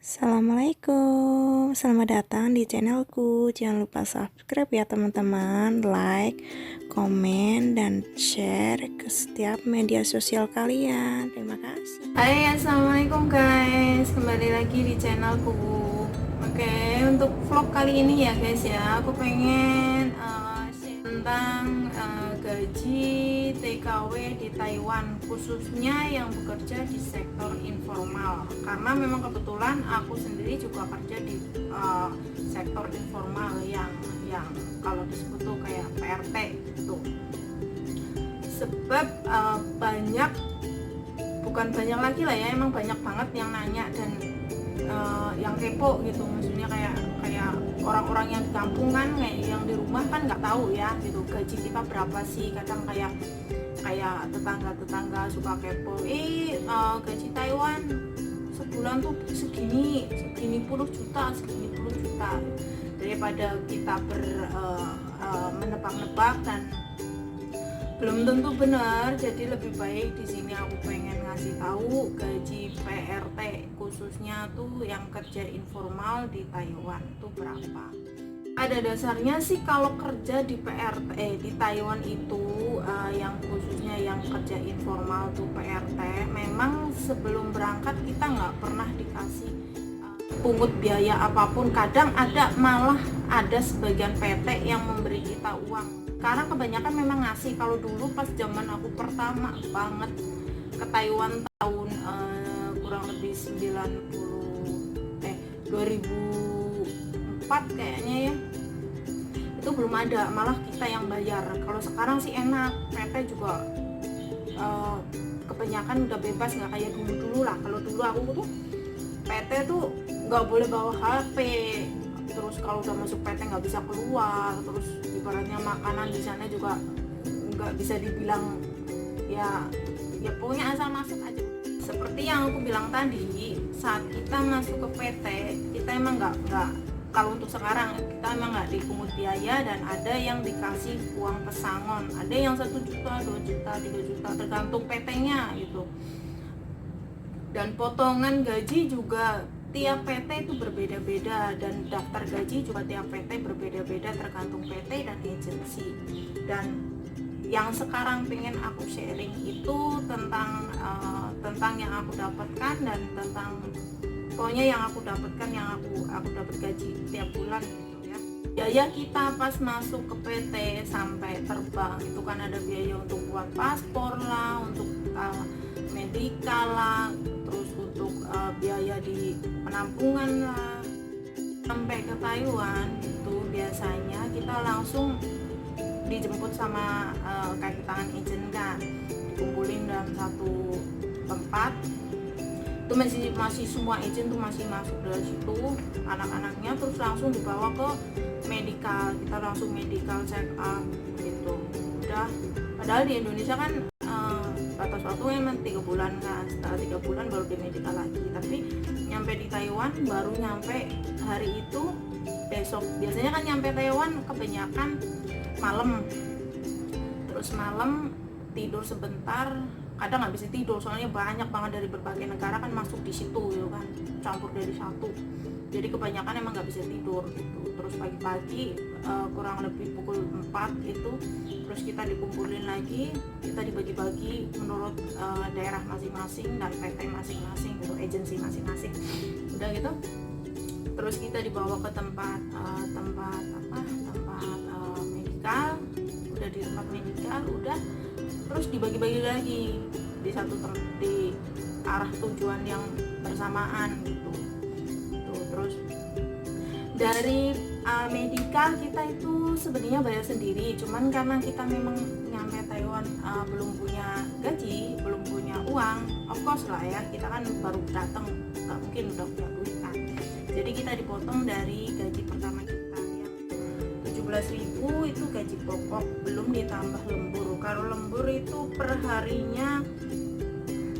Assalamualaikum, selamat datang di channelku. Jangan lupa subscribe ya teman-teman, like, komen, dan share ke setiap media sosial kalian. Terima kasih. Hai, assalamualaikum guys, kembali lagi di channelku. Oke, untuk vlog kali ini ya guys ya, aku pengen share tentang gaji TKW di Taiwan, khususnya yang bekerja di sektor informal. Karena memang kebetulan aku sendiri juga kerja di sektor informal yang kalau disebut tuh kayak PRT gitu. Sebab bukan banyak lagi lah ya, emang banyak banget yang nanya dan yang kepo gitu, maksudnya kayak orang-orang yang di kampung kan, kayak yang di rumah kan nggak tahu ya gitu gaji kita berapa sih. Kadang kayak tetangga suka kepo, gaji Taiwan sebulan tuh segini puluh juta. Daripada kita menebak-nebak dan belum tentu benar, jadi lebih baik di sini aku pengen ngasih tahu gaji PRT khususnya tuh yang kerja informal di Taiwan tuh berapa. Pada dasarnya sih kalau kerja di PRT di Taiwan itu yang khususnya yang kerja informal tuh PRT, memang sebelum berangkat kita nggak pernah dikasih pungut biaya apapun. Kadang malah ada sebagian PT yang memberi kita uang. Sekarang kebanyakan memang ngasih. Kalau dulu pas zaman aku pertama banget ke Taiwan tahun kurang lebih 2004 kayaknya ya, itu belum ada, malah kita yang bayar. Kalau sekarang sih enak, PT juga kebanyakan udah bebas, nggak kayak dulu lah. Kalau dulu aku tuh PT tuh nggak boleh bawa HP, terus kalau udah masuk PT nggak bisa keluar, terus ibaratnya makanan di sana juga nggak bisa dibilang ya pokoknya asal masuk aja. Seperti yang aku bilang tadi, saat kita masuk ke PT kita emang nggak kalau untuk sekarang kita emang nggak dipungut biaya, dan ada yang dikasih uang pesangon, ada yang 1 juta, 2 juta, 3 juta tergantung PT-nya gitu. Dan potongan gaji juga tiap PT itu berbeda-beda, dan daftar gaji juga tiap PT berbeda-beda tergantung PT dan agensi. Dan yang sekarang pengen aku sharing itu tentang yang aku dapatkan, dan tentang pokoknya yang aku dapatkan, yang aku dapat gaji tiap bulan gitu ya. Biaya kita pas masuk ke PT sampai terbang itu kan ada biaya untuk buat paspor lah, untuk medikal lah, terus untuk biaya di penampungan lah. Sampai ke Taiwan itu biasanya kita langsung dijemput sama kaki tangan agent kan, dikumpulin dalam satu tempat. Itu masih semua agent tuh masih masuk dari situ, anak-anaknya, terus langsung dibawa ke medikal. Kita langsung medical check up gitu. Udah, padahal di Indonesia kan batas waktu emang 3 bulan kan, setelah 3 bulan baru di medical lagi. Tapi nyampe di Taiwan baru nyampe hari itu besok. Biasanya kan nyampe Taiwan kebanyakan malam, terus malam tidur sebentar, kadang nggak bisa tidur soalnya banyak banget dari berbagai negara kan masuk di situ gitu kan, campur dari satu, jadi kebanyakan emang nggak bisa tidur gitu. Terus pagi-pagi kurang lebih pukul 4 itu terus kita dikumpulin lagi, kita dibagi-bagi menurut daerah masing-masing dan PT masing-masing gitu, agensi masing-masing. Udah gitu terus kita dibawa ke tempat medikal. Udah di tempat medikal, udah terus dibagi-bagi lagi di satu di arah tujuan yang bersamaan gitu. Terus dari medikal kita itu sebenarnya bayar sendiri, cuman karena kita memang nyampe Taiwan belum punya gaji, belum punya uang, of course lah ya, kita kan baru datang, nggak mungkin udah punya duit kan, jadi kita dipotong dari gaji pertama kita yang 17.000 itu gaji pokok, belum ditambah lembur. Kalau lembur itu per harinya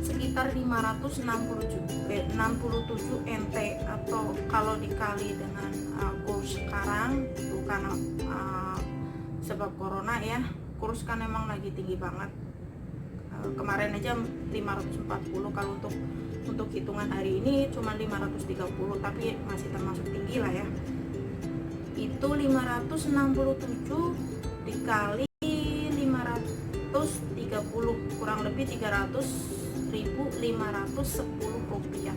sekitar 567 NT, atau kalau dikali dengan kurs sekarang itu karena sebab corona ya, kurs kan emang lagi tinggi banget. Kemarin aja 540, kalau untuk untuk hitungan hari ini cuma 530, tapi masih termasuk tinggi lah ya. Itu 567 dikali 530 kurang lebih 300.510 rupiah.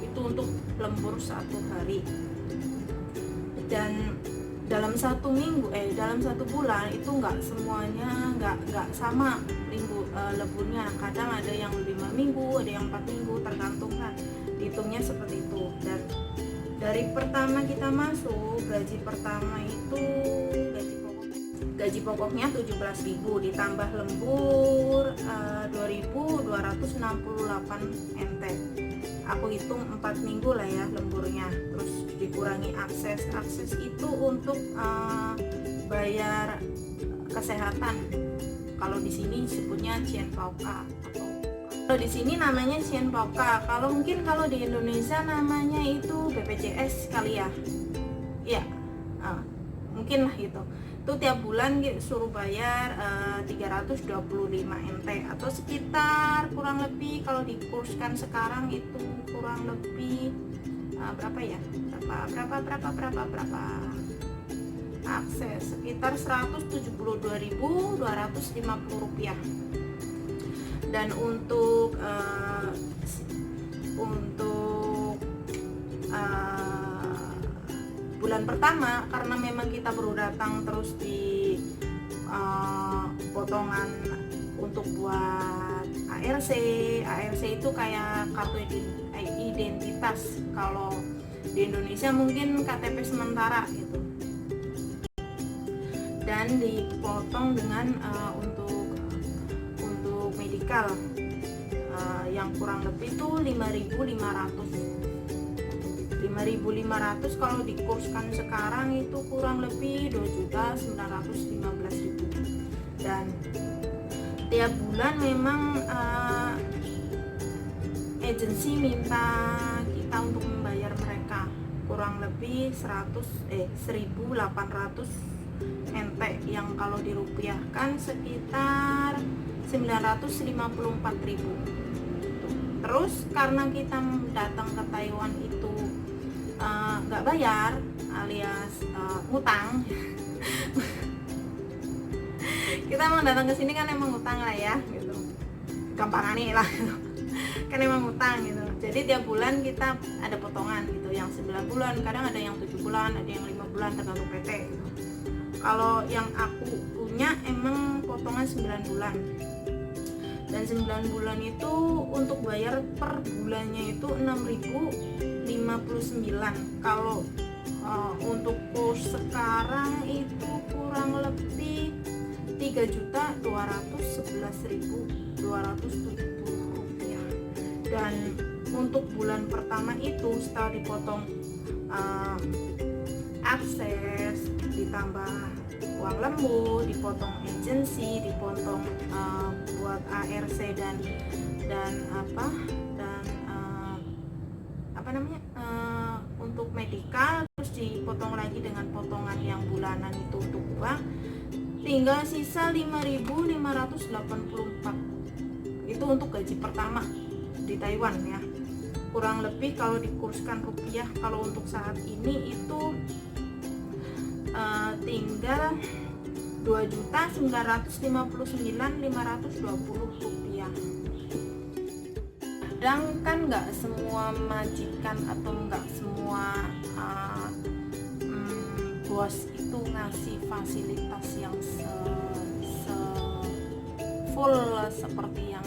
Itu untuk lembur satu hari. Dan dalam satu bulan itu nggak semuanya nggak sama lemburnya. Kadang ada yang 5 minggu, ada yang 4 minggu, tergantung kan, hitungnya seperti itu. Dan dari pertama kita masuk, gaji pertama itu gaji pokoknya 17.000 ditambah lembur 2.268 NT. Aku hitung 4 minggu lah ya lemburnya, terus dikurangi akses itu untuk bayar kesehatan. Kalau di sini disebutnya Cienpauka, kalau di sini namanya Cienpauka. Kalau mungkin kalau di Indonesia namanya itu BPJS kali ya. Iya, mungkin lah gitu. Itu tiap bulan suruh bayar 325 NT atau sekitar kurang lebih, kalau dikurskan sekarang itu kurang lebih berapa ya? Berapa akses sekitar 172.250 rupiah. Dan untuk bulan pertama, karena memang kita baru datang, terus di potongan untuk buat ARC itu kayak kartu identitas. Kalau di Indonesia mungkin KTP sementara gitu. Dan dipotong dengan untuk medikal yang kurang lebih itu 5.500 kalau dikurskan sekarang itu kurang lebih 2.915.000. Dan tiap bulan memang agensi minta kita untuk membayar mereka kurang lebih 1.800 NT, yang kalau dirupiahkan sekitar 954.000. Terus karena kita datang ke Taiwan itu nggak bayar, alias ngutang. Kita emang datang ke sini kan emang ngutang lah ya gitu, gampangane lah kan emang ngutang gitu. Jadi tiap bulan kita ada potongan gitu, yang 9 bulan, kadang ada yang 7 bulan, ada yang 5 bulan, tergantung PT gitu. Kalau yang aku punya emang potongan 9 bulan. Dan 9 bulan itu untuk bayar per bulannya itu 6.059. Kalau untuk kurs sekarang itu kurang lebih 3.211.270 rupiah. Dan untuk bulan pertama itu setelah dipotong akses, ditambah uang lembur, dipotong agensi, dipotong buat ARC dan untuk medikal, terus dipotong lagi dengan potongan yang bulanan itu untuk uang, tinggal sisa 5.584. Itu untuk gaji pertama di Taiwan ya. Kurang lebih kalau dikurskan rupiah, kalau untuk saat ini itu tinggal 2.959.520 rupiah. Kadang kan nggak semua majikan atau nggak semua bos itu ngasih fasilitas yang full seperti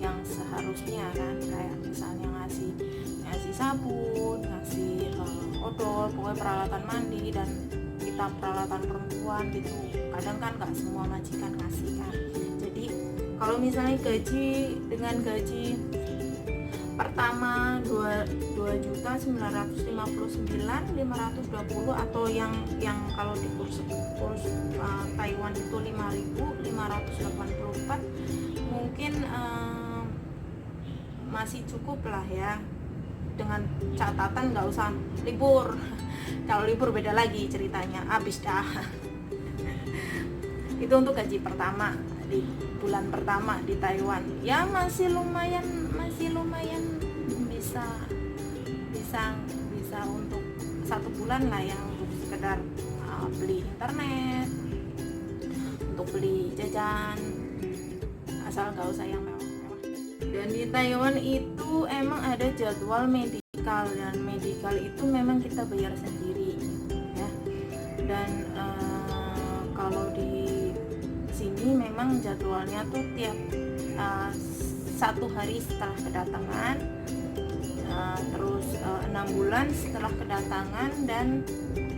yang seharusnya kan, kayak misalnya ngasih sabun, ngasih odol, pokoknya peralatan mandi dan kita peralatan perempuan gitu. Kadang kan nggak semua majikan ngasih kan. Jadi kalau misalnya dengan gaji pertama 2.959.520 atau yang kalau di kurs Taiwan itu 5.584, mungkin masih cukup lah ya, dengan catatan nggak usah libur. Kalau libur beda lagi ceritanya, habis dah. Itu untuk gaji pertama di bulan pertama di Taiwan ya, masih lumayan bisa untuk 1 bulan lah ya, untuk sekedar beli internet, untuk beli jajan, asal nggak usah yang mewah-mewah. Dan di Taiwan itu emang ada jadwal medikal, dan medikal itu memang kita bayar sendiri ya. Dan kalau di sini memang jadwalnya tuh tiap 1 hari setelah kedatangan, terus 6 bulan setelah kedatangan, dan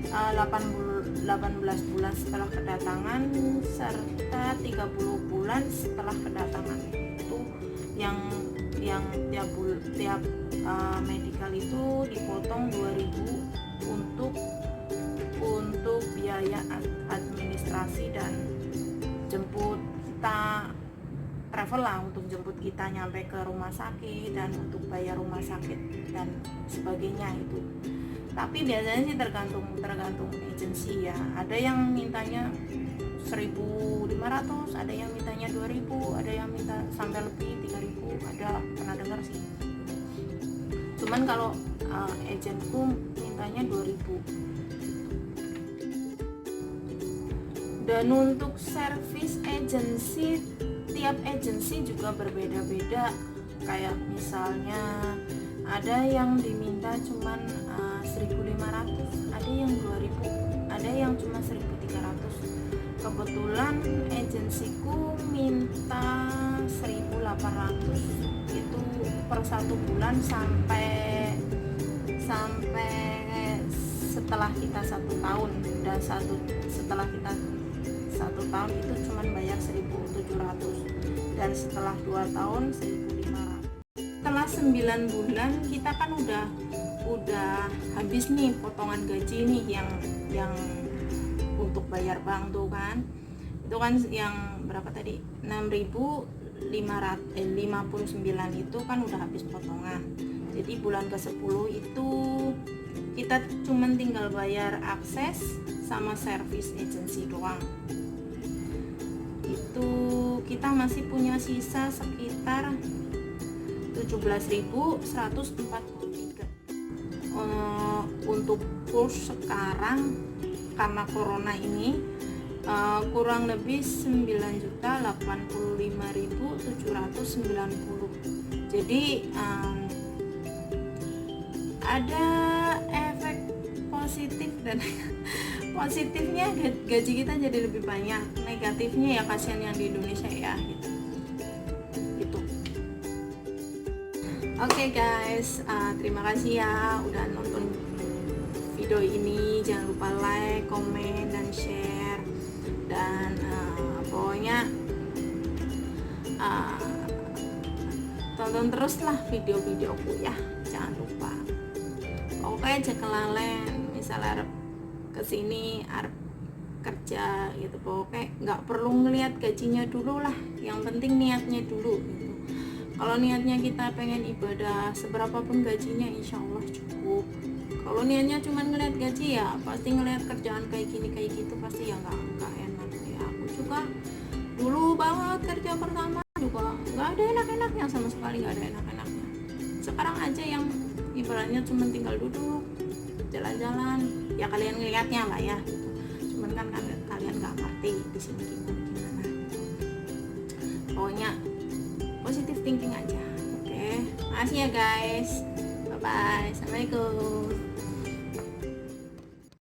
18 bulan setelah kedatangan, serta 30 bulan setelah kedatangan. Itu yang tiap medikal itu dipotong 2.000 untuk biaya administrasi dan jemput kita, travel lah, untuk jemput kita nyampe ke rumah sakit dan untuk bayar rumah sakit dan sebagainya itu. Tapi biasanya sih tergantung agensi ya. Ada yang mintanya 1.500, ada yang mintanya 2.000, ada yang minta sampai lebih 3.000, ada, pernah dengar sih. Cuman kalau agenku mintanya 2.000. Dan untuk service agency, tiap agensi juga berbeda-beda. Kayak misalnya ada yang diminta cuman 1.500, ada yang 2.000, ada yang cuma 1.300. Kebetulan agensiku minta 1.800 itu per 1 bulan sampai setelah kita 1 tahun, dan setelah kita 1 tahun itu cuman bayar 1.700, dan setelah 2 tahun 1.500. Setelah 9 bulan kita kan udah habis nih potongan gaji nih, yang untuk bayar bank tuh kan, itu kan yang berapa tadi, 6.559 itu kan udah habis potongan. Jadi bulan ke-10 itu kita cuman tinggal bayar akses sama service agency doang. Itu kita masih punya sisa sekitar 17.143. Untuk kurs sekarang karena corona ini kurang lebih 9.085.790. Jadi ada efek positif, dan positifnya gaji kita jadi lebih banyak, negatifnya ya kasihan yang di Indonesia ya gitu. Oke guys, terima kasih ya udah nonton video ini. Jangan lupa like, komen, dan share, dan pokoknya tonton terus lah video-videoku ya, jangan lupa. Oke, jangan kelalen misalnya kesini arep kerja gitu, pokoknya nggak perlu ngelihat gajinya dulu lah, yang penting niatnya dulu gitu. Kalau niatnya kita pengen ibadah, seberapapun gajinya insya Allah cukup. Kalau niatnya cuma ngelihat gaji, ya pasti ngelihat kerjaan kayak gini kayak gitu, pasti ya nggak enak ya. Aku juga dulu banget kerja pertama juga nggak ada enak-enaknya, sama sekali nggak ada enak-enaknya. Sekarang aja yang ibaratnya cuma tinggal duduk, jalan-jalan, ya kalian ngelihatnya lah ya gitu. Cuman kan kalian nggak ngerti di sini gimana. Pokoknya positive thinking aja. Oke, makasih ya guys. Bye bye. Assalamualaikum.